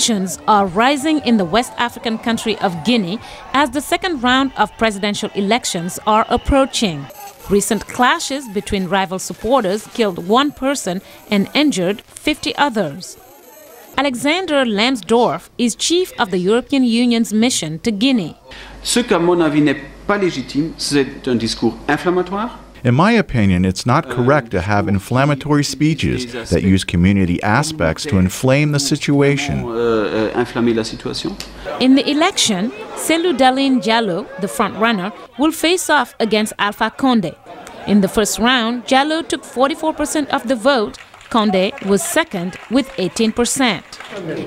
Tensions are rising in the West African country of Guinea as the second round of presidential elections are approaching. Recent clashes between rival supporters killed one person and injured 50 others. Alexander Lambsdorff is chief of the European Union's mission to Guinea. Ce qu'à mon avis n'est pas légitime, c'est un discours inflammatoire. In my opinion, it's not correct to have inflammatory speeches that use community aspects to inflame the situation. In the election, Mariama Diallo, the front-runner, will face off against Alpha Condé. In the first round, Diallo took 44% of the vote. Condé was second with 18%.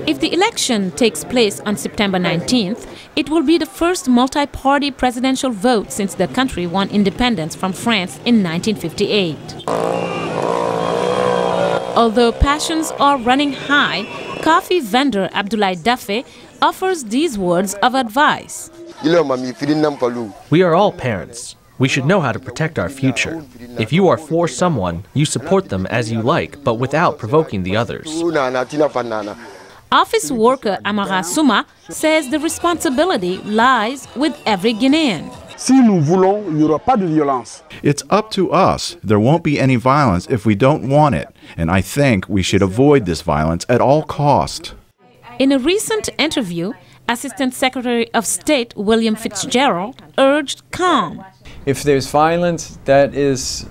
If the election takes place on September 19th, it will be the first multi-party presidential vote since the country won independence from France in 1958. Although passions are running high, coffee vendor Abdoulaye Daffé offers these words of advice. We are all parents. We should know how to protect our future. If you are for someone, you support them as you like, but without provoking the others. Office worker Amara Souma says the responsibility lies with every Guinean. It's up to us. There won't be any violence if we don't want it, and I think we should avoid this violence at all cost. In a recent interview, Assistant Secretary of State William Fitzgerald urged calm. If there's violence, that is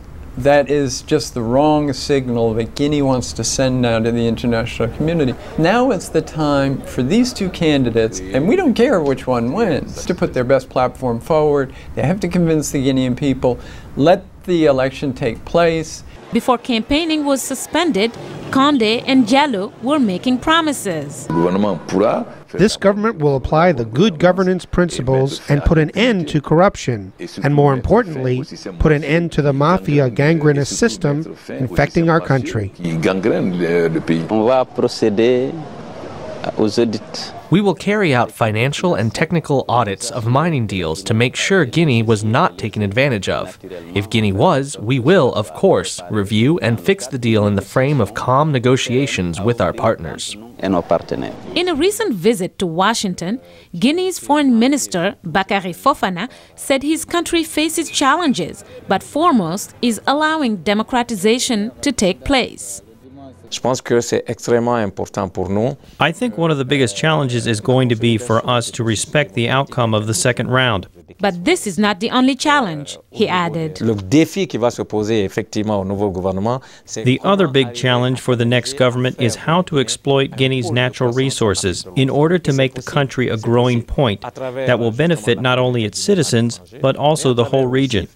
just the wrong signal that Guinea wants to send now to the international community. Now it's the time for these two candidates, and we don't care which one wins, to put their best platform forward. They have to convince the Guinean people. Let the election take place. Before campaigning was suspended, Condé and Diallo were making promises. This government will apply the good governance principles and put an end to corruption, and more importantly, put an end to the mafia gangrenous system infecting our country. We will carry out financial and technical audits of mining deals to make sure Guinea was not taken advantage of. If Guinea was, we will, of course, review and fix the deal in the frame of calm negotiations with our partners. In a recent visit to Washington, Guinea's Foreign Minister Bakary Fofana said his country faces challenges, but foremost is allowing democratization to take place. I think one of the biggest challenges is going to be for us to respect the outcome of the second round. But this is not the only challenge, he added. The other big challenge for the next government is how to exploit Guinea's natural resources in order to make the country a growing point that will benefit not only its citizens, but also the whole region.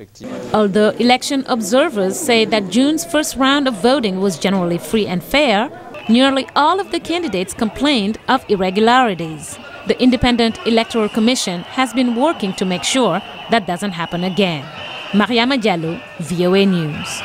Although election observers say that June's first round of voting was generally free and fair, nearly all of the candidates complained of irregularities. The Independent Electoral Commission has been working to make sure that doesn't happen again. Mariama Diallo, VOA News.